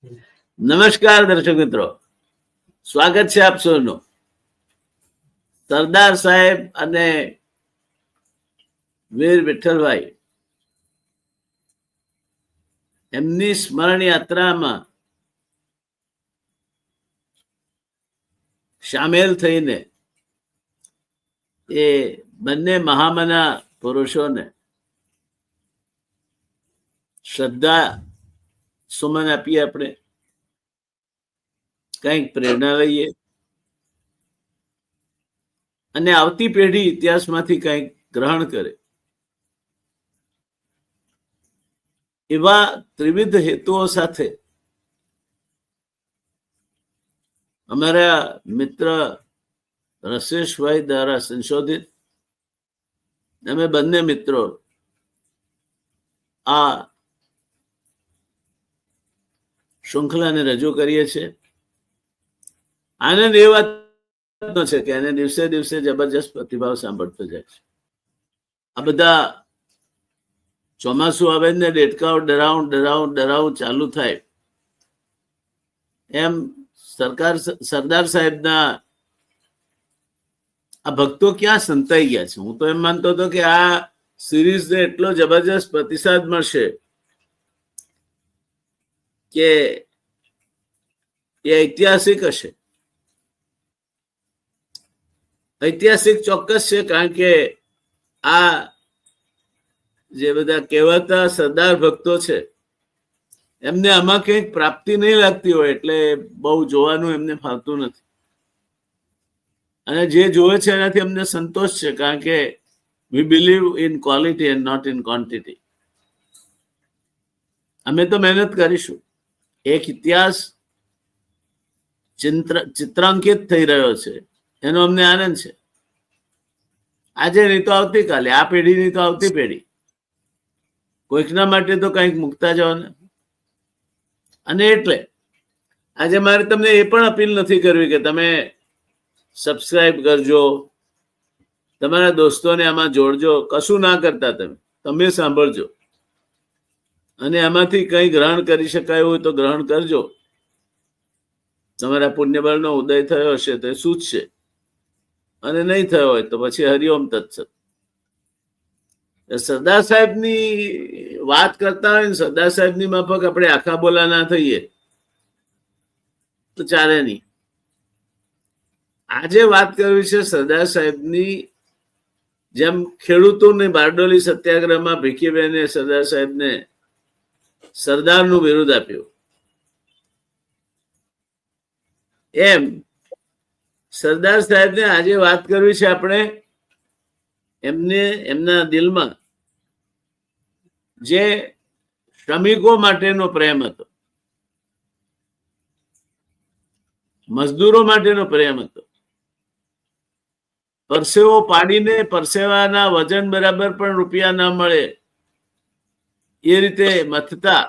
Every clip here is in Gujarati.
નમસ્કાર દર્શક મિત્રો, સ્વાગત છે આપ સૌનું. સરદાર સાહેબ અને વીર વિઠ્ઠલભાઈ એમની સ્મરણ યાત્રામાં સામેલ થઈને એ બંને મહામના પુરુષોને શ્રદ્ધા સુમન આપીએ, આપણે કંઈક પ્રેરણા લઈએ અને આવતી પેઢી ઇતિહાસમાંથી કંઈક ગ્રહણ કરે. એવા ત્રિવિધ હેતુઓ સાથે અમારા મિત્ર રસેશભાઈ દ્વારા સંશોધિત અમે બંને મિત્રો આ શૃંખલાને રજૂ કરીએ છીએ. આનંદ એ વાતનો છે કે એને દિવસે દિવસે જબરજસ્ત પ્રતિભાવ સાંભળતો જાય છે. આ બધા ચોમાસું આવે ને દેડકાઓ ડરાવું ચાલુ થાય એમ સરદાર સાહેબના આ ભક્તો ક્યાં સંતાઈ ગયા છે. હું તો એમ માનતો હતો કે આ સિરીઝને એટલો જબરજસ્ત પ્રતિસાદ મળશે કે એ ઐતિહાસિક હશે. ઐતિહાસિક ચોક્કસ છે, કારણ કે આ જે બધા કહેવાતા સરદાર ભક્તો છે એમને આમાં કંઈક પ્રાપ્તિ નહીં લાગતી હોય એટલે બહુ જોવાનું એમને ફાવતું નથી. અને જે જોવે છે એનાથી અમને સંતોષ છે, કારણ કે we believe in quality and not in quantity. અમે તો મહેનત કરીશું. એક ઇતિહાસ ચિત્રાંકિત થઈ રહ્યો છે એનો અમને આનંદ છે. આજે નહીં તો આવતીકાલે, આ પેઢી નહીં તો આવતી પેઢી, કોઈકના માટે તો કંઈક મૂકતા જવાના. અને એટલે આજે મારે તમને એ પણ અપીલ નથી કરવી કે તમે સબસ્ક્રાઇબ કરજો, તમારા દોસ્તોને આમાં જોડજો. કશું ના કરતા, તમે સાંભળજો અને આમાંથી કંઈ ગ્રહણ કરી શકાય હોય તો ગ્રહણ કરજો. તમારા પુણ્યબળનો ઉદય થયો હશે તો એ સૂચશે, અને નહીં થયો હોય તો પછી હરિઓમ તત્સત. સરદાર સાહેબની વાત કરતા હોય ને સરદાર સાહેબની માફક આપણે આખા બોલા ના થઈએ તો ચાલે નહીં. આજે વાત કરવી છે સરદાર સાહેબની. જેમ ખેડૂતોને બારડોલી સત્યાગ્રહમાં ભીખીબેને સરદાર સાહેબને સરદારનું બિરુદ આપ્યું, એમ સરદાર સાહેબને આજે વાત કરવી છે આપણે એમના દિલમાં જે શ્રમિકો માટેનો પ્રેમ હતો, મજદૂરો માટેનો પ્રેમ હતો. પરસેવો પાડીને પરસેવાના વજન બરાબર પણ રૂપિયા ના મળે એ રીતે મથતા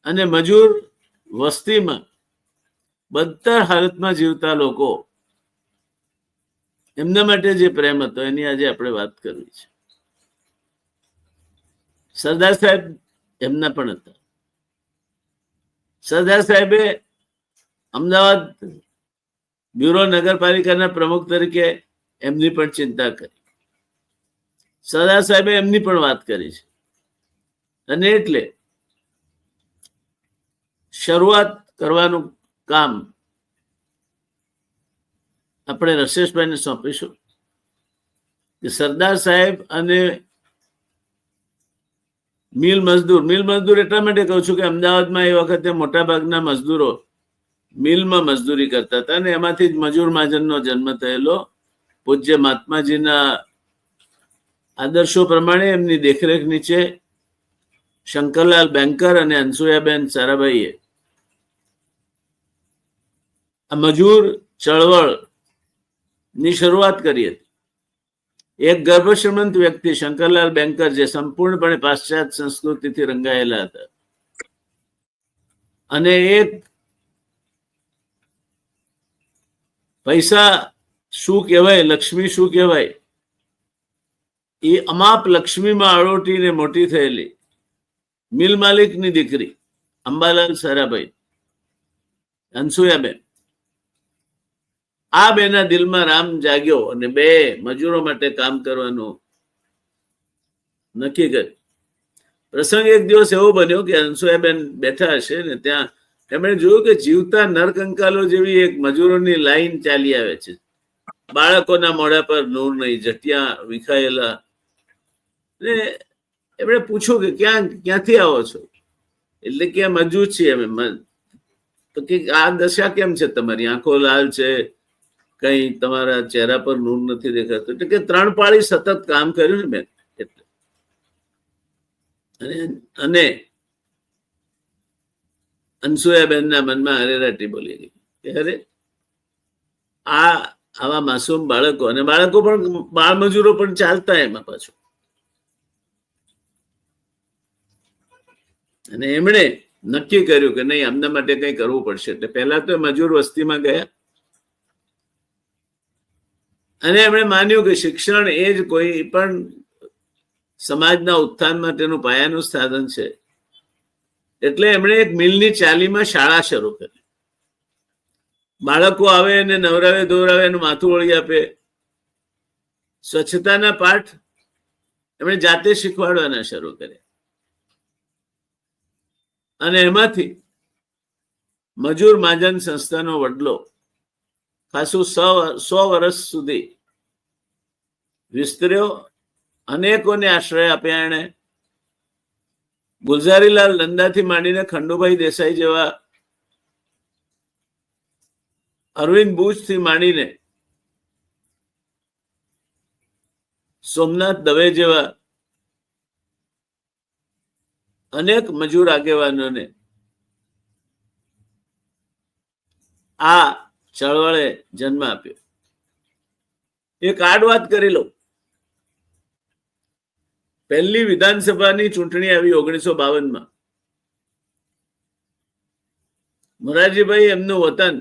અને મજૂર વસ્તીમાં બધા હાલતમાં જીવતા લોકો, એમના માટે જે પ્રેમ હતો એની આજે આપણે વાત કરવી છે. સરદાર સાહેબ એમના પણ હતા. સરદાર સાહેબે અમદાવાદ બ્યુરો નગરપાલિકાના પ્રમુખ તરીકે એમની પણ ચિંતા કરી. સરદાર સાહેબે એમની પણ વાત કરી છે. અને એટલે શરૂઆત કરવાનું કામ આપણે રસેશભાઈને સોંપીશું કે સરદાર સાહેબ અને મિલ મજદૂર એટલા માટે કહું છું કે અમદાવાદમાં એ વખતે મોટા ભાગના મજદૂરો મિલમાં મજદૂરી કરતા હતા અને એમાંથી જ મજૂર મહાજનનો જન્મ થયેલો. પૂજ્ય મહાત્માજીના આદર્શો પ્રમાણે એમની દેખરેખ નીચે શંકરલાલ બેંકર અને અનસુયાબેન સારાભાઈએ આ મજૂર ચળવળ ની શરૂઆત કરી હતી. એક ગર્ભશ્રીમંત વ્યક્તિ શંકરલાલ બેંકર, જે સંપૂર્ણપણે પાશ્ચાત્ય સંસ્કૃતિથી રંગાયેલા હતા, અને એક પૈસા શું કહેવાય, લક્ષ્મી શું કહેવાય, એ અમાપ લક્ષ્મીમાં આળોટીને મોટી થયેલી મિલ માલિકની દીકરી અંબાલાલ સારાભાઈ, અનસુયાબેન, આ બેના દિલમાં રામ જાગ્યો અને બે મજૂરો માટે કામ કરવાનું નક્કી કર્યું. પ્રસંગ એક દિવસ એવો બન્યો કે અનસુયાબેન બેઠા હશે ને ત્યાં એમણે જોયું કે જીવતા નરકંકાલો જેવી એક મજૂરોની લાઈન ચાલી આવે છે. બાળકોના મોઢા પર નૂર નહીં, જટિયા વિખાયેલા. ને એમણે પૂછ્યું કે ક્યાંથી આવો છો? એટલે કે મજૂર છીએ અમે. તો કે આ દશા કેમ છે તમારી? આંખો લાલ છે, કઈ તમારા ચહેરા પર નૂર નથી દેખાતું. એટલે કે 3 પાળી સતત કામ કર્યું ને મેં એટલે. અને અનસુયાબેનના મનમાં હરેરાટી બોલી ગઈ કે અરે આવા માસૂમ બાળકો, અને બાળકો પણ બાળ મજૂરો પણ ચાલતા એમાં પાછું. અને એમણે નક્કી કર્યું કે નહીં, આમના માટે કંઈ કરવું પડશે. એટલે પહેલા તો મજૂર વસ્તીમાં ગયા અને એમણે માન્યું કે શિક્ષણ એ જ કોઈ પણ સમાજના ઉત્થાન માટેનું પાયાનું સાધન છે. એટલે એમણે એક મિલની ચાલીમાં શાળા શરૂ કરી. બાળકો આવે અને નવરાવે ધોરાવે એનું માથું વળી આપે. સ્વચ્છતાના પાઠ એમણે જાતે શીખવાડવાના શરૂ કર્યા. અને એમાંથી મજૂર મહાજન સંસ્થાનો વડલો ખાસું 100 વર્ષ સુધી વિસ્તર્યો. અનેકોને આશ્રય આપ્યા એણે. ગુલઝારીલાલ નંદાથી માંડીને ખંડુભાઈ દેસાઈ જેવા, અરવિંદ બુચથી માંડીને સોમનાથ દવે જેવા અનેક મજૂર આગેવાનોને આ ચળવળે જન્મ આપ્યો. એક આડ વાત કરી લઉં. પહેલી વિધાનસભાની ચૂંટણી આવી 1952માં. મોરારજીભાઈ એમનું વતન,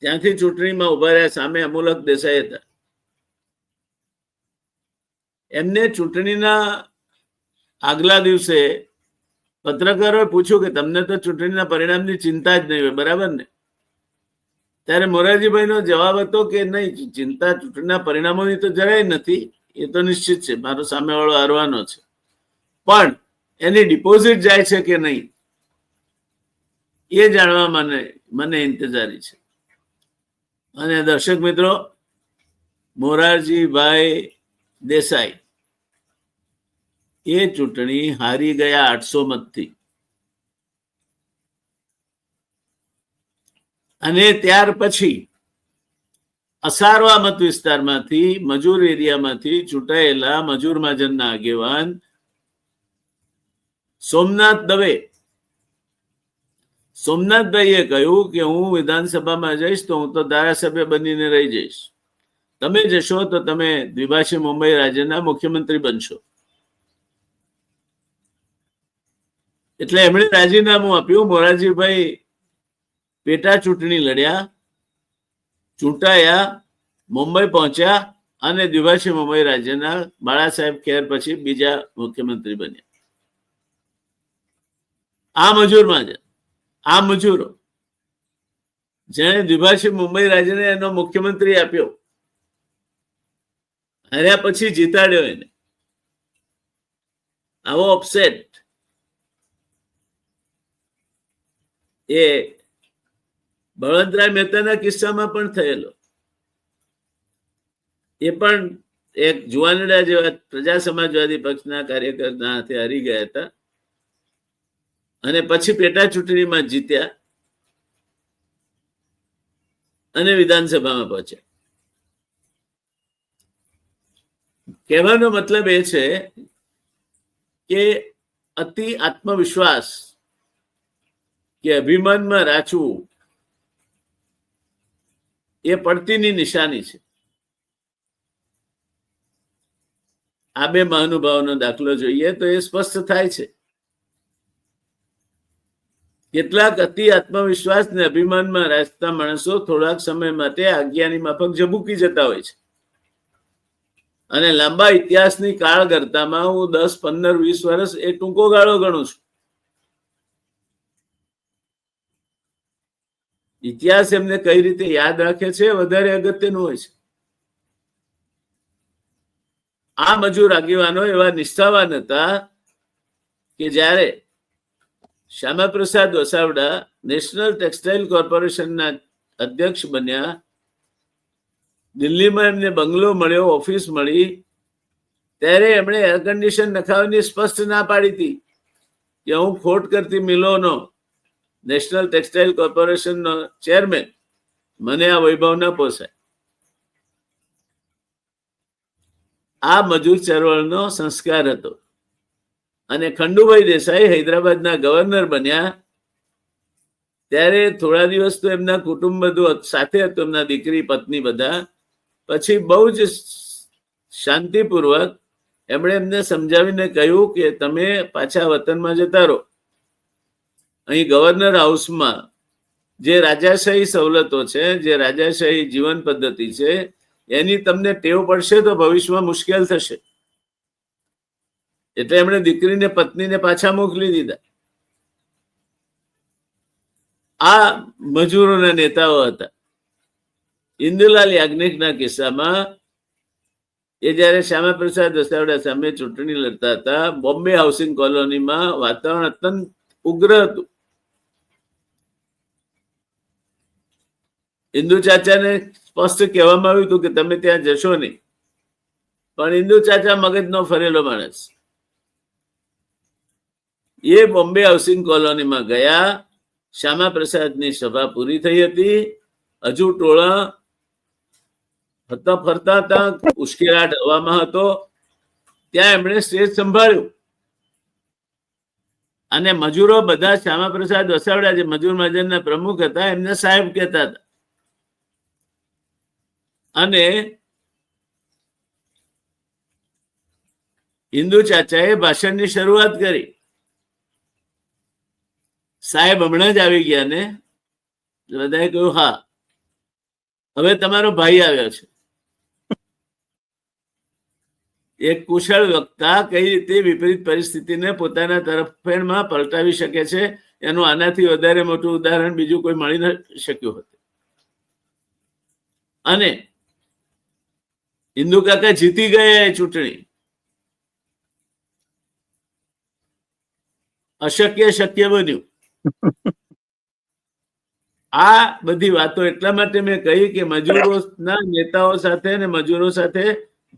ત્યાંથી ચૂંટણીમાં ઉભા રહ્યા. સામે અમૂલક દેસાઈ હતા. એમને ચૂંટણીના આગલા દિવસે પત્રકારોએ પૂછ્યું કે તમને તો ચૂંટણીના પરિણામની ચિંતા જ નહીં હોય, બરાબર ને? ત્યારે મોરારજીભાઈનો જવાબ હતો કે નહીં, ચિંતા ચૂંટણીના પરિણામોની તો જરાય નથી, એ તો નિશ્ચિત છે, મારો સામેવાળો હારવાનો છે, પણ એની ડિપોઝિટ જાય છે કે નહીં એ જાણવા મને ઇંતજારી છે. અને દર્શક મિત્રો, મોરારજીભાઈ દેસાઈ એ ચૂંટણી હારી ગયા 800 મતથી. અને ત્યાર પછી અસારવા મત વિસ્તારમાંથી, મજૂર એરિયામાંથી ચૂંટાયેલા મજૂર મહાજનના આગેવાન સોમનાથભાઈએ કહ્યું કે હું વિધાનસભામાં જઈશ તો હું તો ધારાસભ્ય બનીને રહી જઈશ. તમે જશો તો તમે દ્વિભાષી મુંબઈ રાજ્યના મુખ્યમંત્રી બનશો. એટલે એમણે રાજીનામું આપ્યું. મોરારજીભાઈ પેટા ચૂંટણી લડ્યા, ચૂંટાયા, મુંબઈ પહોંચ્યા અને દ્વિભાષી મુંબઈ રાજ્યના બાળાસાહેબ ખેર પછી બીજા મુખ્યમંત્રી બન્યા. આ મજૂરો જેને દ્વિભાષી મુંબઈ રાજ્યને એનો મુખ્યમંત્રી આપ્યો, હાર્યા પછી જીતાડ્યો એને. આવો અપસેટ એ બળવંતરાય મહેતાના કિસ્સામાં પણ થયેલો. એ પણ એક જુવાનડા જેવા પ્રજા સમાજવાદી પક્ષના કાર્યકરના હાથે હારી ગયા હતા અને પછી પેટા ચૂંટણીમાં જીત્યા અને વિધાનસભામાં પહોંચ્યા. કહેવાનો મતલબ એ છે કે અતિ આત્મવિશ્વાસ કે અભિમાનમાં રાચવું એ પડતીની નિશાની છે. આ બે મહાનુભાવોનો દાખલો જોઈએ તો એ સ્પષ્ટ થાય છે. કેટલાક અતિ આત્મવિશ્વાસ ને અભિમાનમાં રાચતા માણસો થોડાક સમય માટે આજ્ઞાની માફક ઝબૂકી જતા હોય છે. અને લાંબા ઇતિહાસની કાળગર્તામાં હું 10, 15, 20 વર્ષ એ ટૂંકો ગાળો ગણું છું. ઇતિહાસ એમને કઈ રીતે યાદ રાખે છે વધારે અગત્યનું હોય છે. આ મજૂર આગેવાનો એવા નિષ્ઠાવાન હતા કે જ્યારે શ્યામાપ્રસાદ વસાવડા નેશનલ ટેક્સટાઇલ કોર્પોરેશનના અધ્યક્ષ બન્યા, દિલ્હીમાં એમને બંગલો મળ્યો, ઓફિસ મળી, ત્યારે એમણે એર કન્ડિશન નખાવવાની સ્પષ્ટ ના પાડી હતી કે હું ખોટ કરતી મિલોનો નેશનલ ટેક્સટાઇલ કોર્પોરેશનનો ચેરમેન, મને આ વૈભવ ન પોસાય. આ મજૂર ચળવળનો સંસ્કાર હતો. અને ખંડુભાઈ દેસાઈ હૈદરાબાદના ગવર્નર બન્યા ત્યારે થોડા દિવસ તો એમના કુટુંબ બધું સાથે હતું, એમના દીકરી પત્ની બધા. પછી બહુ જ શાંતિપૂર્વક એમણે એમને સમજાવીને કહ્યું કે તમે પાછા વતનમાં જતા રહો. અહીં ગવર્નર હાઉસમાં જે રાજાશાહી સવલતો છે, જે રાજાશાહી જીવન પદ્ધતિ છે, એની તમને ટેવ પડશે તો ભવિષ્યમાં મુશ્કેલ થશે. એટલે એમણે દીકરીને પત્નીને પાછા મોકલી દીધા. આ મજૂરોના નેતાઓ હતા. ઇન્દુલાલ યાજ્ઞિકના કિસ્સામાં એ જયારે શ્યામાપ્રસાદ વસાવડા સામે ચૂંટણી લડતા હતા, બોમ્બે હાઉસિંગ કોલોનીમાં વાતાવરણ અત્યંત ઉગ્ર હતું. ઇન્દુ ચાચાને સ્પષ્ટ કહેવામાં આવ્યું હતું કે તમે ત્યાં જશો નહીં, પણ ઇન્દુ ચાચા મગજનો ફરેલો માણસ. એ બોમ્બે હાઉસિંગ કોલોનીમાં ગયા. શ્યામાપ્રસાદની સભા પૂરી થઈ હતી. હજુ ટોળા ફરતા હતા, ઉશ્કેરાટ હવામાં હતો. ત્યાં એમણે સ્ટેજ સંભાળ્યું અને મજૂરો બધા શ્યામાપ્રસાદ વસાવડા જે મજૂર મહાજનના પ્રમુખ હતા એમને સાહેબ કહેતા હતા. અને ઇન્દુ ચાચાએ ભાષણની શરૂઆત કરી. સાહેબ હમણાં જ આવી ગયા ને? બધાએ કહ્યું હા. હવે તમારો ભાઈ આવ્યો છે. એક કુશળ વક્તા કઈ રીતે વિપરીત પરિસ્થિતિને પોતાના તરફેણમાં પલટાવી શકે છે એનું આનાથી વધારે મોટું ઉદાહરણ બીજું કોઈ મળી ન શક્યું હતું. અને ઇન્દુ કાકા જીતી ગયા એ ચૂંટણી. અશક્ય શક્ય બન્યું. આ બધી વાતો એટલા માટે મેં કહી કે મજૂરોના નેતાઓ સાથે અને મજૂરો સાથે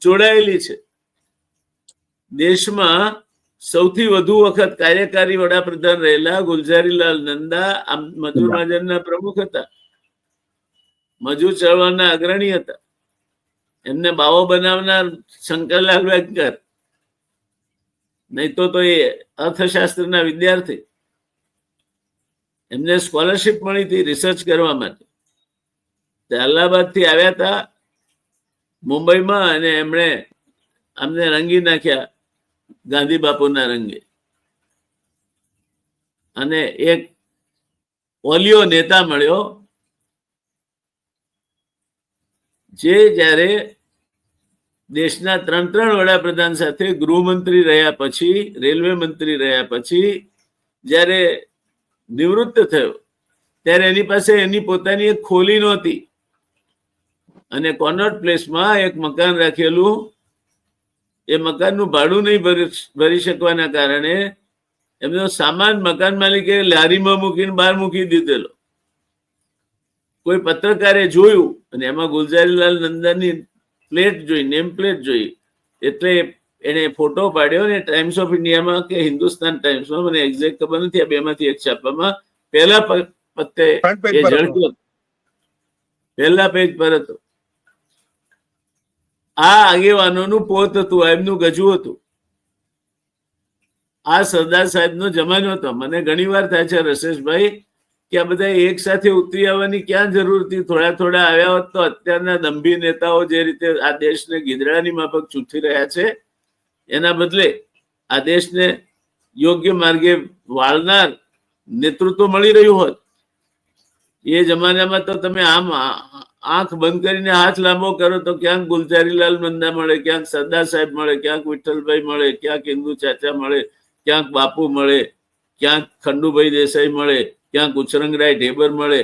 જોડાયેલી છે. દેશમાં સૌથી વધુ વખત કાર્યકારી વડાપ્રધાન રહેલા ગુલઝારીલાલ નંદા મજૂર મહાજનના પ્રમુખ હતા, મજૂર ચળવળના અગ્રણી હતા. એમને બાવો બનાવનાર શંકરલાલ વેંકર, નહીં તો એ અર્થશાસ્ત્રના વિદ્યાર્થી. એમને સ્કોલરશીપ મળી હતી રિસર્ચ કરવા માટે. અલ્હાબાદ થી આવ્યા હતા મુંબઈમાં અને એમણે અમને રંગી નાખ્યા ગાંધી બાપુના રંગે. અને એક ઓલિયો નેતા મળ્યો જે જ્યારે દેશના 3 વડાપ્રધાન સાથે ગૃહમંત્રી રહ્યા પછી, રેલવે મંત્રી રહ્યા પછી જ્યારે નિવૃત્ત થયો ત્યારે એની પાસે એની પોતાની એક ખોલી નહોતી અને કોનોટ પ્લેસમાં એક મકાન રાખેલું. એ મકાનનું ભાડું નહીં ભરી શકવાના કારણે એમનો સામાન મકાન માલિકે લારીમાં મૂકીને બહાર મૂકી દીધેલો. કોઈ પત્રકારે જોયું અને એમાં ગુલઝારીલાલ નંદાની પ્લેટ જોઈ, નેમ પ્લેટ જોઈ, એટલે એને ફોટો પાડ્યો ને ટાઈમ્સ ઓફ ઇન્ડિયામાં કે હિન્દુસ્તાન ટાઈમ્સમાં, મને એક્ઝેક્ટ ખબર નથી, આ બેમાંથી એક છાપામાં પહેલા પત્તે એ ઝળક્યો, પહેલા પેજ પર હતો. આ આગેવાનોનું પોત હતું, એમનું ગજવું હતું. આ સરદાર સાહેબનો જમાનો હતો. મને ઘણી વાર થાય છે રસેશભાઈ કે આ બધા એક સાથે ઉતરી આવવાની ક્યાં જરૂર હતી? થોડા થોડા આવ્યા હોત તો અત્યારના દંભી નેતાઓ જે રીતે આ દેશને ગીધડાની માફક ચૂંટી રહ્યા છે, એના બદલે આ દેશને યોગ્ય માર્ગે વાળનાર નેતૃત્વ મળી રહ્યું હોત. એ જમાનામાં તો તમે આમ આંખ બંધ કરીને હાથ લાંબો કરો તો ક્યાંક ગુલઝારીલાલ નંદા મળે, ક્યાંક સરદાર સાહેબ મળે, ક્યાંક વિઠ્ઠલભાઈ મળે, ક્યાંક ઇન્દુ ચાચા મળે, ક્યાંક બાપુ મળે, ક્યાંક ખંડુભાઈ દેસાઈ મળે, ક્યાંક ઉછરંગરાય ઢેબર મળે,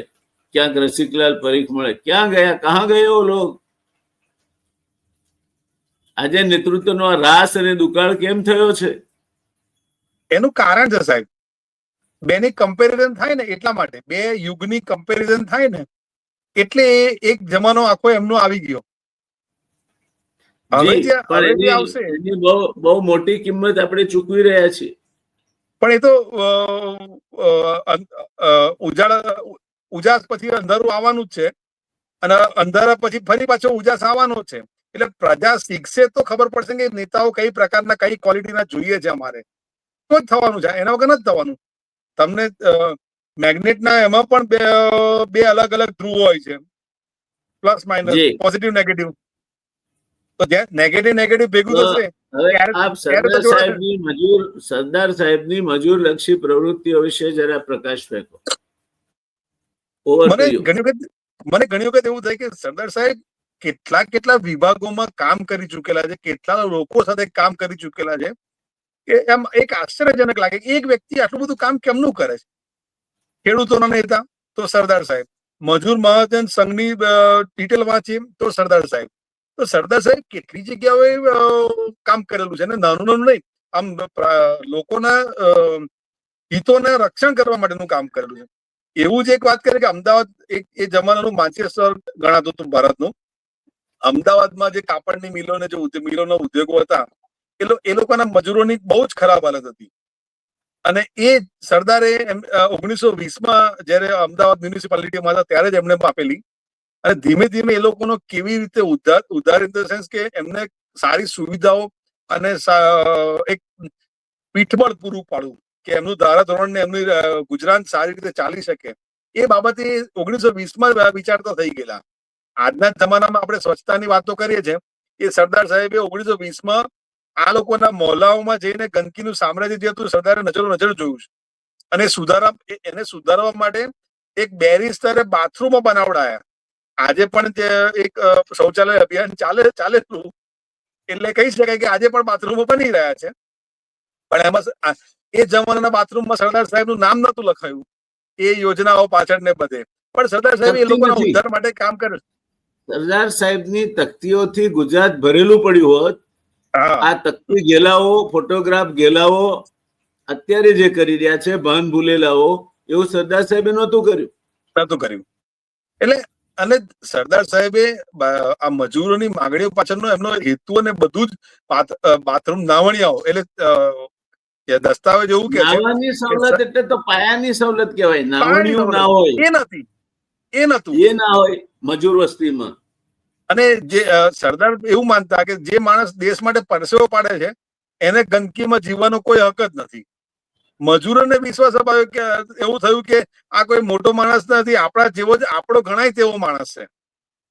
ક્યાંક રસિકલાલ પરીખ મળે, ક્યાં ગયા, કહા ગયો લોગ? આજે નેતૃત્વનો રાસ અને દુકાળ કેમ થયો છે? એનું કારણ છે સાહેબ, બેની કમ્પેરિઝન થાય ને એટલા માટે, બે યુગની કમ્પેરિઝન થાય ને એટલે એક જમાનો આખો એમનો આવી ગયો. હવે જે આવશે એની બહુ મોટી કિંમત આપણે ચૂકવી રહ્યા છીએ. પણ એ તો ઉજાસ પછી અંધારું આવવાનું જ છે, અને અંધારા પછી ફરી પાછો ઉજાસ આવવાનો છે. એટલે પ્રજા શીખશે તો ખબર પડશે કે નેતાઓ કઈ પ્રકારના, કઈ ક્વોલિટીના જોઈએ છે અમારે, તો જ થવાનું છે. એના વગર નથી થવાનું. તમને મેગ્નેટના એમાં પણ બે અલગ અલગ ધ્રુવ હોય છે, પ્લસ માઇનસ, પોઝિટિવ નેગેટિવ. તો નેગેટિવ ભેગું થશે. સરદાર સાહેબની મજૂર લક્ષી પ્રવૃત્તિઓ વિશે જરા પ્રકાશ ફેંકો. મને ઘણી વખત એવું થાય કે સરદાર સાહેબ કેટલા વિભાગોમાં કામ કરી ચુકેલા છે, કેટલા લોકો સાથે કામ કરી ચુકેલા છે, કે એમ એક આશ્ચર્યજનક લાગે એક વ્યક્તિ આટલું બધું કામ કેમનું કરે છે. ખેડૂતોના નેતા તો સરદાર સાહેબ, મજૂર મહાજન સંઘની ડિટેલ વાંચીએ તો સરદાર સાહેબ. તો સરદાર સાહેબ કેટલી જગ્યાએ કામ કરેલું છે, ને નાનું નહીં, આમ લોકોના હિતોને રક્ષણ કરવા માટેનું કામ કરેલું છે. એવું જ એક વાત કરે કે અમદાવાદ એ જમાનાનું માન્ચેસ્ટર ગણાતું હતું ભારતનું. અમદાવાદમાં જે કાપડની મિલોનો ઉદ્યોગો હતા, એ લોકોના મજૂરોની બહુ જ ખરાબ હાલત હતી. અને એ સરદારે 1920માં જયારે અમદાવાદ મ્યુનિસિપાલિટીમાં હતા ત્યારે જ એમને આપેલી. અને ધીમે ધીમે એ લોકોનો કેવી રીતે ઉધાર ઇન ધ સેન્સ કે એમને સારી સુવિધાઓ અને એક પીઠબળ પૂરું પાડવું કે એમનું ધારાધોરણ ને એમની ગુજરાત સારી રીતે ચાલી શકે, એ બાબતે 1920માં વિચારતા થઈ ગયેલા. આજના જમાનામાં આપણે સ્વચ્છતાની વાતો કરીએ છીએ, એ સરદાર સાહેબે 1920માં આ લોકોના મોહલ્લાઓમાં જઈને ગંદકીનું સામ્રાજ્ય જે હતું સરદારે નજર જોયું છે. અને એને સુધારવા માટે એક બેરિસ્ટરે બાથરૂમો બનાવડાયા. આજે પણ એક શૌચાલય અભિયાન ચાલેલું, એટલે કહી શકાય કે આજે પણ બાથરૂમો બની રહ્યા છે. પણ એમાં એ જમાનાના બાથરૂમમાં સરદાર સાહેબનું નામ નતું લખાયું એ યોજનાઓ પાછળ ને બધે, પણ સરદાર સાહેબ એ લોકોના ઉદ્ધાર માટે કામ કરે. સરદાર સાહેબની તકતીઓથી ગુજરાત ભરેલું પડ્યું હોત. આ તકતી ગેલાઓ, ફોટોગ્રાફ ગેલાઓ અત્યારે જે કરી રહ્યા છે, ભાન ભૂલેલાઓ, એવું સરદાર સાહેબે નહોતું કર્યું. એટલે અને સરદાર સાહેબે આ મજૂરોની માંગણીઓ પાછળનો એમનો હેતુ અને બધું જ બાથરૂમ નાવણિયાઓ, એટલે દસ્તાવેજ એવું કે નાવાની સવલત એટલે તો પાયાની સવલત કહેવાય. નાવણીયું ના હોય, એ નતું ના હોય મજૂર વસ્તીમાં. અને જે સરદાર એવું માનતા કે જે માણસ દેશ માટે પરસેવો પાડે છે એને ગંદકીમાં જીવવાનો કોઈ હક જ નથી. મજૂરોને વિશ્વાસ અપાયો કે એવું થયું કે આ કોઈ મોટો માણસ નથી, આપણા જેવો જ આપણો ગણાય તેવો માણસ છે.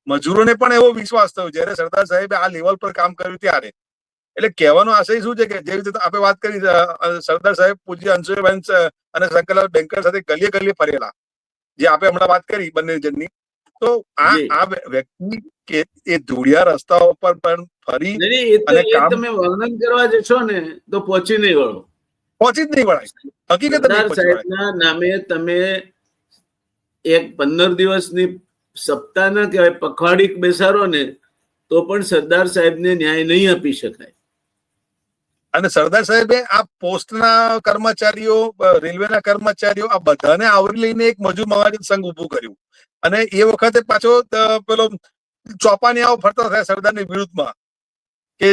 મજૂરોને પણ એવો વિશ્વાસ થયો જયારે સરદાર સાહેબે આ લેવલ પર કામ કર્યું ત્યારે. એટલે કહેવાનો આશય શું છે કે જેવી રીતે આપણે વાત કરી, સરદાર સાહેબ પૂજ્ય અંશુબેન અને શંકરલાલ બેંકર સાથે ગલીએ ફરેલા, જે આપણે હમણાં વાત કરી બંને જણની. તો આ વ્યક્તિ કે એ ધૂળિયા રસ્તાઓ પર પણ ફરી અને તમે વર્ણન કરવા જશો ને તો પહોંચી જ નહીં વળાય. હકીકત સરદાર સાહેબના નામે તમે એક 15 દિવસની સપ્તાહ ના કહેવાય પખવાડિક બેસાડો ને તો પણ સરદાર સાહેબને ન્યાય નહીં આપી શકાય. અને સરદાર સાહેબે આ પોસ્ટના કર્મચારીઓ, રેલવેના કર્મચારીઓ, આ બધાને આવરી લઈને એક મજૂર મહાજન સંઘ ઉભું કર્યું. અને એ વખતે પાછો પેલો ચોપાનિયાઓ ફરતા થયા સરદારની વિરુદ્ધમાં, કે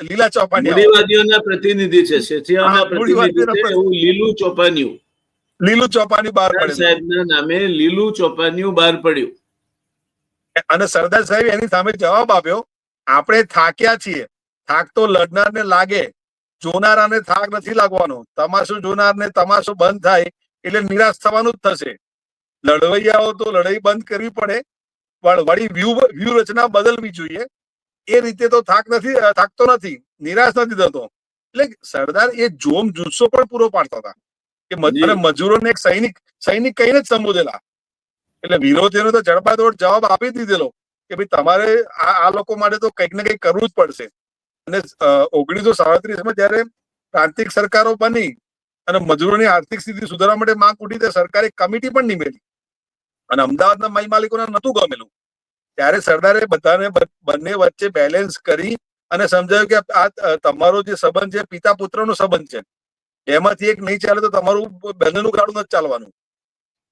લીલા ચોપાનિયા મૂડીવાદીઓના પ્રતિનિધિ છે, શેઠિયાઓના પ્રતિનિધિ છે, એવું લીલું ચોપાનિયું બહાર પડ્યું. સાહેબના નામે લીલું ચોપાનિયું બહાર પડ્યું. અને સરદાર સાહેબ એની સામે જવાબ આપ્યો, આપણે થાક્યા છીએ, થાક તો લડનારને લાગે, જોનારાને થાક નથી લાગવાનો. તમાશો જોનારને તમાશો બંધ થાય એટલે નિરાશ થવાનું જ થશે. લડવૈયાઓ તો લડાઈ બંધ કરવી પડે, પણ વળી વ્યૂહરચના બદલવી જોઈએ. એ રીતે તો થાકતો નથી, નિરાશ નથી થતો. એટલે સરદાર એ જોમ જુસ્સો પણ પૂરો પાડતા હતા કે મજૂરોને એક સૈનિક કહીને જ સંબોધેલા. એટલે વિરોધીઓને તો જડબાતોડ જવાબ આપી દીધેલો કે ભાઈ તમારે આ લોકો માટે તો કંઈક ને કંઈક કરવું જ પડશે. અને 1937માં જયારે પ્રાંતિક સરકારો બની અને મજૂરોની આર્થિક સ્થિતિ સુધારવા માટે માંગ ઉઠી, તો સરકારે કમિટી પણ નિમેલી અને અમદાવાદના માલિકોને નહોતું ગમેલું. ત્યારે સરદારે બધાને બંને વચ્ચે બેલેન્સ કરી અને સમજાવ્યું કે આ તમારો જે સંબંધ છે પિતા પુત્રનો સંબંધ છે, એમાંથી એક નહીં ચાલે તો તમારું બંનેનું ગાડું નથી ચાલવાનું.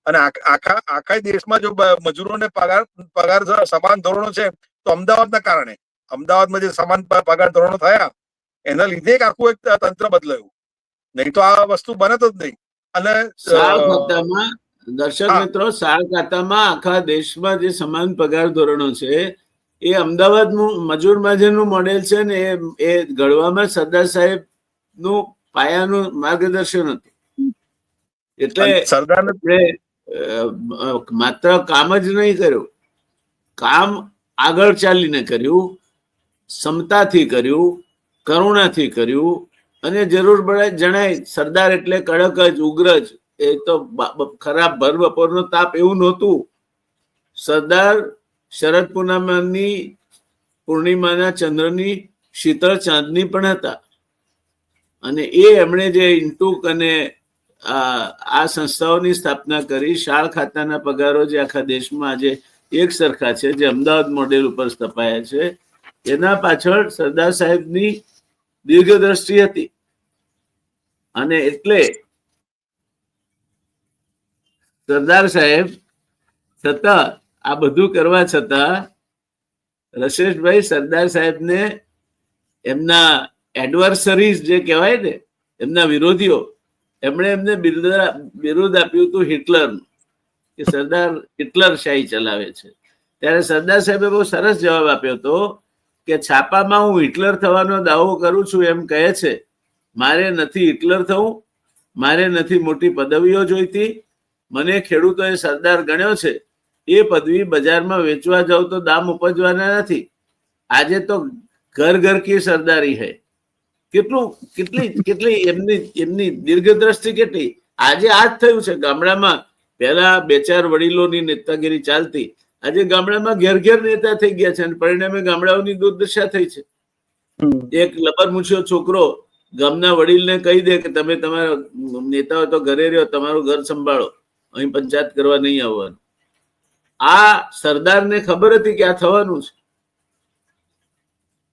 અને આખા દેશમાં જો મજૂરોને પગાર સમાન ધોરણો છે તો અમદાવાદના કારણે, અમદાવાદમાં જે સમાન પગાર ધોરણો થયા એના લીધે એક આખું એક તંત્ર બદલાયું. નહીં તો આ વસ્તુ બનત જ નહીં. અને દર્શક મિત્રો, શાળ ખાતામાં આખા દેશમાં જે સમાન પગાર ધોરણો છે એ અમદાવાદનું મજૂર મહાજનનું મોડેલ છે ને એ ઘડવામાં સરદાર સાહેબ નું પાયાનું માર્ગદર્શન હતું. એટલે સરદારને માત્ર કામ જ નહીં કર્યું, કામ આગળ ચાલીને કર્યું, ક્ષમતાથી કર્યું, કરુણાથી કર્યું. અને જરૂર પડે જણાય સરદાર એટલે કડક જ, ઉગ્ર જ, એ તો ખરાબ ભર બપોરનો તાપ એવું નહોતું. સરદાર શરદ પૂર્ણિમાના ચંદ્રની શીતળ ચાંદની પણ હતા. અને એ એમણે જે ઇન્ટુક અને આ સંસ્થાઓની સ્થાપના કરી, શાળ ખાતાના પગારો જે આખા દેશમાં આજે એક સરખા છે, જે અમદાવાદ મોડેલ ઉપર સ્થપાયા છે, એના પાછળ સરદાર સાહેબની દીર્ઘદ્રષ્ટિ હતી. અને એટલે સરદાર સાહેબ છતાં આ બધું કરવા છતાં રશેશભાઈ સરદાર સાહેબને એમના એડવર્સરીઝ જે કહેવાય ને, એમના વિરોધીઓ, એમણે એમને બિરુદ આપ્યું હતું હિટલરનું, કે સરદાર હિટલર શાહી ચલાવે છે. ત્યારે સરદાર સાહેબે બહુ સરસ જવાબ આપ્યો હતો કે છાપામાં હું હિટલર થવાનો દાવો કરું છું એમ કહે છે, મારે નથી હિટલર થવું, મારે નથી મોટી પદવીઓ જોઈતી, મને ખેડૂતોએ સરદાર ગણ્યો છે, એ પદવી બજારમાં વેચવા જાવ તો દામ ઉપજવાના નથી. આજે તો ઘર ઘર કી સરદારી હૈ. કેટલી એમની દીર્ઘદ્રષ્ટિ કેટલી. આજે આ જ થયું છે ગામડામાં. પહેલા 2-4 વડીલોની નેતાગીરી ચાલતી, આજે ગામડામાં ઘેર ઘેર નેતા થઈ ગયા છે અને પરિણામે ગામડાઓની દુર્દશા થઈ છે. એક લબરમૂછ્યો છોકરો ગામના વડીલને કહી દે કે તમે તમારા નેતાઓ તો ઘરે રહ્યો, તમારું ઘર સંભાળો, અહીં પંચાયત કરવા નહીં આવવાનું. આ સરદારને ખબર હતી કે આ થવાનું છે.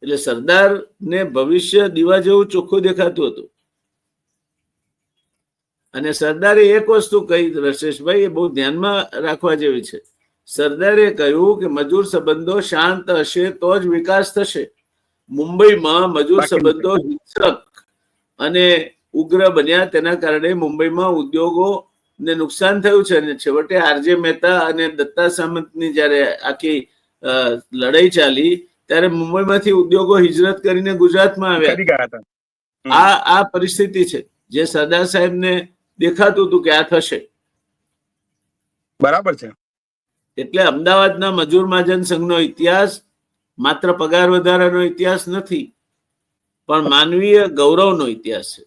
એટલે સરદારને ભવિષ્ય દીવા જેવું ચોખ્ખું દેખાતું હતું. અને સરદારે એક વસ્તુ કહી, રશેશભાઈ, એ બહુ ધ્યાનમાં રાખવા જેવી છે. સરદારે કહ્યું કે મજૂર સંબંધો શાંત હશે તો જ વિકાસ થશે. મુંબઈમાં મજૂર સંબંધો હિંસક અને ઉગ્ર બન્યા, તેના કારણે મુંબઈમાં ઉદ્યોગોને નુકસાન થયું છે. અને છેવટે આરજે મહેતા અને દત્તા સામંતની જયારે આખી લડાઈ ચાલી ત્યારે મુંબઈમાંથી ઉદ્યોગો હિજરત કરીને ગુજરાતમાં આવ્યા. આ પરિસ્થિતિ છે જે સરદાર સાહેબને દેખાતું હતું કે આ થશે. બરાબર છે. એટલે અમદાવાદના મજૂર મહાજન સંઘનો ઇતિહાસ માત્ર પગાર વધારાનો ઇતિહાસ નથી, પણ માનવીય ગૌરવનો ઇતિહાસ છે.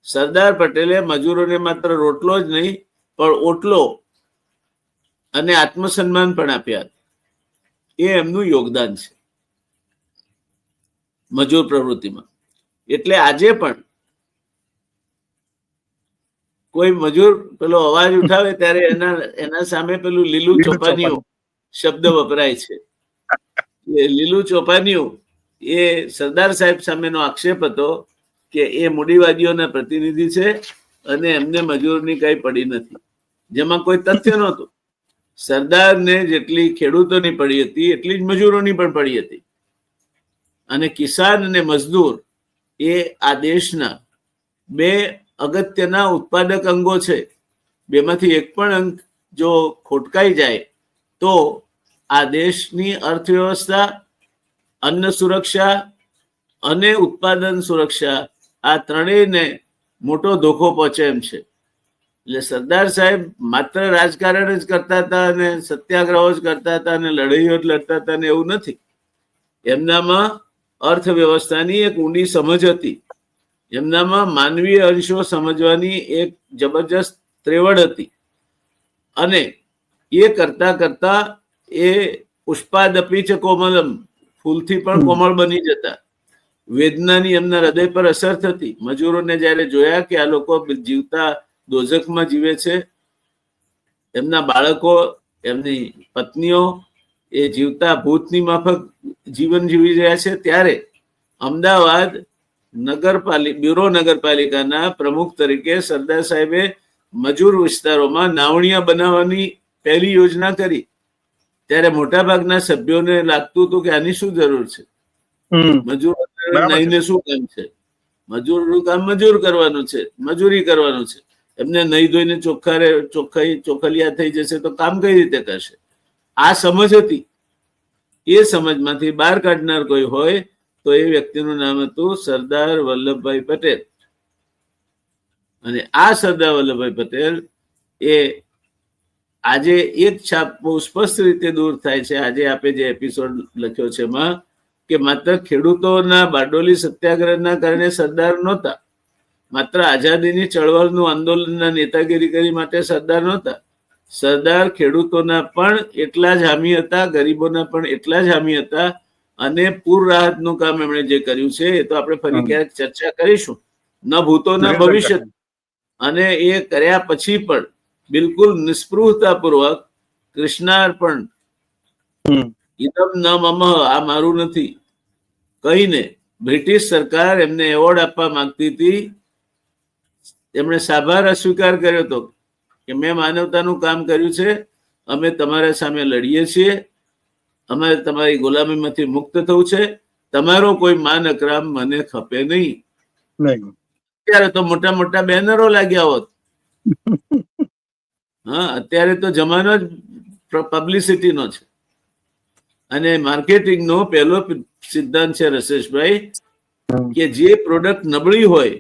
સરદાર પટેલે મજૂરોને માત્ર રોટલો જ નહીં પણ ઓટલો અને આત્મસન્માન પણ આપ્યા. એ એમનું યોગદાન છે મજૂર પ્રવૃત્તિમાં. એટલે આજે પણ કોઈ મજૂર પેલો અવાજ ઉઠાવે ત્યારે એના સામે પેલું લીલું ચોપાનિયું શબ્દ વપરાય છે. લીલું ચોપાનિયું એ સરદાર સાહેબ સામેનો આક્ષેપ હતો કે એ મૂડીવાદીઓના પ્રતિનિધિ છે અને એમને મજૂરની કઈ પડી નથી, જેમાં કોઈ તથ્ય નહોતું. સરદારને જેટલી ખેડૂતોની પડી હતી એટલી જ મજૂરોની પણ પડી હતી. અને કિસાન અને મજદૂર એ આ દેશના 2 અગત્યના ઉત્પાદક અંગો છે. બેમાંથી એક પણ અંગ જો ખોટકાઈ જાય તો આ દેશની અર્થવ્યવસ્થા, અન્ન સુરક્ષા અને ઉત્પાદન સુરક્ષા, આ ત્રણેયને મોટો ધોકો પહોંચે એમ છે. એટલે સરદાર સાહેબ માત્ર રાજકારણ જ કરતા હતા અને સત્યાગ્રહો જ કરતા હતા અને લડાઈઓ જ લડતા હતા ને એવું નથી. એમનામાં અર્થવ્યવસ્થાની એક ઊંડી સમજ હતી. એમનામાં માનવીય અંશો સમજવાની એક જબરજસ્ત ત્રેવડ હતી. અને એ કરતા કરતા એ પુષ્પાદપી ચ કોમલમ, ફૂલથી પણ કોમળ બની જતા. વેદનાની એમના હૃદય પર અસર થતી. મજૂરોને જયારે જોયા કે આ લોકો જીવતા દોઝખમાં જીવે છે, એમના બાળકો એમની પત્નીઓ એ જીવતા ભૂતની માફક જીવન જીવી રહ્યા છે, ત્યારે અમદાવાદ બ્યુરો નગરપાલિકાના પ્રમુખ તરીકે સરદાર સાહેબે મજૂર વિસ્તારોમાં નાવડિયા બનાવવાની પહેલી યોજના કરી. ત્યારે મોટાભાગના સભ્યોને લાગતું હતું કે આની શું જરૂર છે, મજૂર નહીને શું કામ છે, મજૂરનું કામ મજૂર કરવાનું છે, મજૂરી કરવાનું છે, એમને નહીં ધોઈને ચોખલિયા થઈ જશે તો કામ કઈ રીતે કરશે? આ સમજ હતી. એ સમજમાંથી બહાર કાઢનાર કોઈ હોય તો એ વ્યક્તિનું નામ હતું સરદાર વલ્લભભાઈ પટેલ. અને આ સરદાર વલ્લભભાઈ પટેલ એ આજે એક છાપ બહુ સ્પષ્ટ રીતે દૂર થાય છે. આજે આપે જે એપિસોડ લખ્યો છે એમાં કે માત્ર ખેડૂતોના બારડોલી સત્યાગ્રહના કારણે સરદાર નહોતા, માત્ર આઝાદીની ચળવળનું આંદોલનના નેતાગીરી કરી માટે સરદાર નહોતા. સરદાર ખેડૂતોના પણ એટલા જ હામી હતા, ગરીબોના પણ એટલા જ હામી હતા. અને પૂર રાહતનું કામ એમણે જે કર્યું છે એ તો આપણે ફરી ક્યારેક ચર્ચા કરીશું, ન ભૂતો ન ભવિષ્ય. અને એ કર્યા પછી પણ બિલકુલ નિસ્પૃહતાપૂર્વક કૃષ્ણાર્પણ, ઇદમ ન મમ, આ મારું નથી કહીને બ્રિટિશ સરકાર એમને એવોર્ડ આપવા માંગતી હતી. એમણે સાભાર અસ્વીકાર કર્યો હતો કે મેં માનવતાનું કામ કર્યું છે, અમે તમારા સામે લડીએ છીએ, અમારે તમારી ગુલામીમાંથી મુક્ત થવું છે, તમારો કોઈ માન અકરામ મને ખપે નહીં. અત્યારે તો મોટા મોટા બેનરો લાગ્યા હોત. હા, અત્યારે તો જમાનો જ પબ્લિસિટીનો છે. અને માર્કેટિંગનો પહેલો સિદ્ધાંત છે રસેશભાઈ કે જે પ્રોડક્ટ નબળી હોય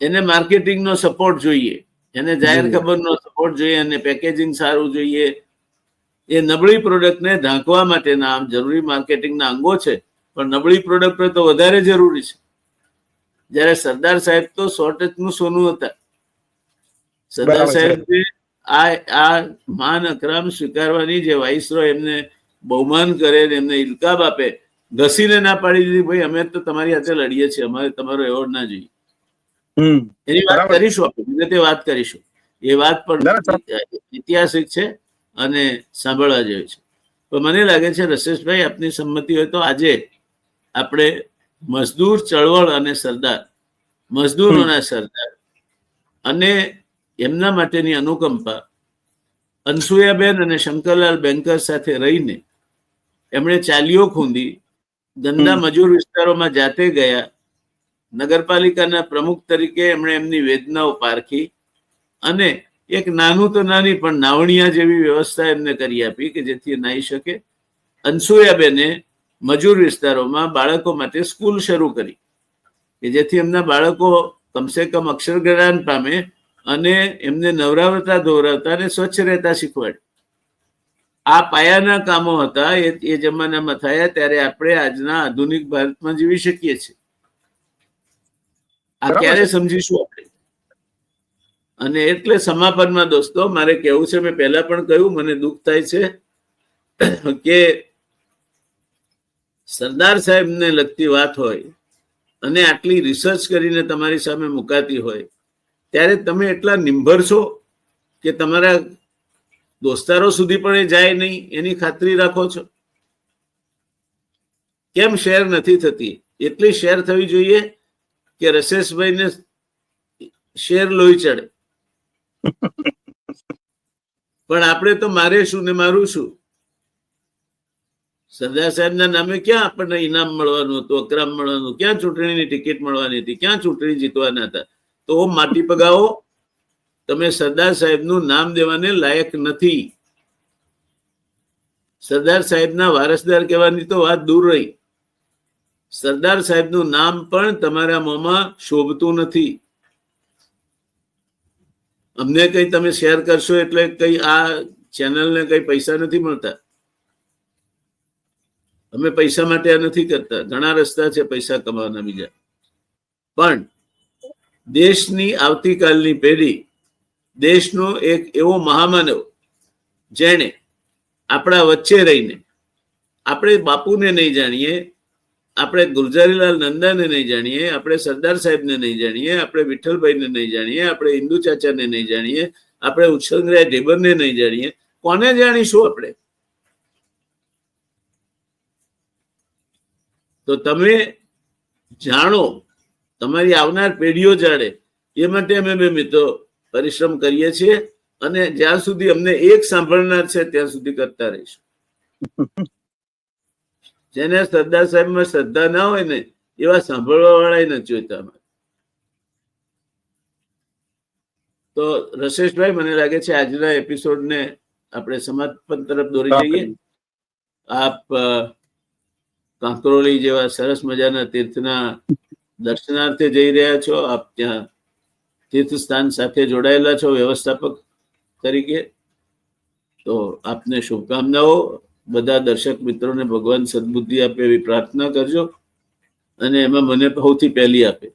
એને માર્કેટિંગનો સપોર્ટ જોઈએ, એને જાહેર ખબરનો સપોર્ટ જોઈએ, અને પેકેજિંગ સારું જોઈએ. એ નબળી પ્રોડક્ટને ઢાંકવા માટેના આમ જરૂરી માર્કેટિંગના અંગો છે, પણ નબળી પ્રોડક્ટ તો વધારે જરૂરી છે. જ્યારે સરદાર સાહેબ તો 100% સોનું હતા. સરદાર સાહેબ આ માન અકરામ સ્વીકારવાની, જે વાઇસરોય એમને બહુમાન કરે, એમને ઇલકાબ આપે, ઘસીને ના પાડી દીધી, ભાઈ અમે તો તમારી સાથે લડીએ છીએ, અમારે તમારો એવોર્ડ ના જોઈએ. એની વાત કરીશું, આપણે તે વાત કરીશું. એ વાત પણ ઐતિહાસિક છે અને સાંભળવા જેવી છે. તો મને લાગે છે રસેશભાઈ, આપની સંમતિ હોય તો આજે આપણે મજદૂર ચળવળ અને સરદાર, મજદૂરોના સરદાર અને એમના માટેની અનુકંપા, અનસુયાબેન અને શંકરલાલ બેન્કર સાથે રહીને એમણે ચાલીઓ ખૂંદી, ગંદા મજૂર વિસ્તારોમાં જાતે ગયા, નગરપાલિકાના પ્રમુખ તરીકે એમણે એમની વેદનાઓ પારખી, અને એક નાનું તો નાની પણ નાવણિયા જેવી વ્યવસ્થા એમને કરી આપી કે જેથી નાહી શકે. અનસુયાબેને મજૂર વિસ્તારોમાં બાળકો માટે સ્કૂલ શરૂ કરી કે જેથી એમના બાળકો કમસે કમ અક્ષર જ્ઞાન પામે, અને એમને નવરાવતા ધોવરાવતા અને સ્વચ્છ રહેતા શીખવાડે. આ પાયાના કામો હતા. એ જમાનામાં થયા ત્યારે આપણે આજના આધુનિક ભારતમાં જીવી શકીએ છીએ. આ ક્યારે સમજીશું આપણે? અને એટલે સમાપનમાં દોસ્તો મારે કહેવું છે, મેં પહેલા પણ કહ્યું, મને દુઃખ થાય છે કે સરદાર સાહેબને લગતી વાત હોય અને આટલી રિસર્ચ કરીને તમારી સામે મુકાતી હોય ત્યારે તમે એટલા નિંભર છો કે તમારા દોસ્તારો સુધી પણ એ જાય નહીં એની ખાતરી રાખો છો. કેમ શેર નથી થતી? એટલી શેર થવી જોઈએ કે રસેશભાઈને શેર લોહી ચડે. પણ આપણે તો મારે શું ને મારું શું? સરદાર સાહેબના નામે ક્યાં આપણને ઇનામ મળવાનું હતું, અકરામ મળવાનું, ક્યાં ચૂંટણીની ટિકિટ મળવાની હતી, ક્યાં ચૂંટણી જીતવાના હતા? તો માટી પગાવો, તમે સરદાર સાહેબનું નામ દેવાને લાયક નથી. સરદાર સાહેબના વારસદાર કહેવાની તો વાત દૂર રહી. સરદાર સાહેબનું નામ પણ તમારા મોંમાં શોભતું નથી. અમને કઈ તમે શેર કરશો એટલે કઈ આ ચેનલને કઈ પૈસા નથી મળતા. અમે પૈસા માટે આ નથી કરતા. ઘણા રસ્તા છે પૈસા કમાવાના બીજા. પણ દેશની આવતીકાલની પેઢી, દેશનો એક એવો મહામાનવ જેણે આપણા વચ્ચે રહીને, આપણે બાપુને નહીં જાણીએ, આપણે ગુલઝારીલાલ નંદાને નહીં જાણીએ, આપણે સરદાર સાહેબને નહીં જાણીએ, આપણે વિઠ્ઠલભાઈને નહીં જાણીએ, આપણે ઇન્દુ ચાચાને નહીં જાણીએ, આપણે ઉછરંગરાય ઢેબરને નહીં જાણીએ, કોને જાણીશું આપણે? તો તમે જાણો, તમારી આવનાર પેઢીઓ જાણે, એ માટે અમે બે મિત્રો પરિશ્રમ કરીએ છીએ અને જ્યાં સુધી અમને એક સાંભળનાર છે ત્યાં સુધી કરતા રહીશું. જેને સરદાર સાહેબમાં શ્રદ્ધા ના હોય ને એવા સાંભળવા વાળા નથી જોઈતા. તો રશેશભાઈ, મને લાગે છે આજના એપિસોડને આપણે સમાપન તરફ દોરી જઈએ. આપ કાંકરોલી જેવા સરસ મજાના તીર્થના દર્શનાર્થે જઈ રહ્યા છો. આપ ત્યાં તીર્થસ્થાન સાથે જોડાયેલા છો વ્યવસ્થાપક તરીકે. તો આપને શુભકામનાઓ. બધા દર્શક મિત્રોને ભગવાન સદબુદ્ધિ આપે એવી પ્રાર્થના કરજો અને એમાં મને સૌથી પહેલી આપે.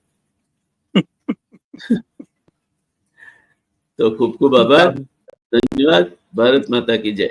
તો ખૂબ ખૂબ આભાર. ધન્યવાદ. ભારત માતા કી જય.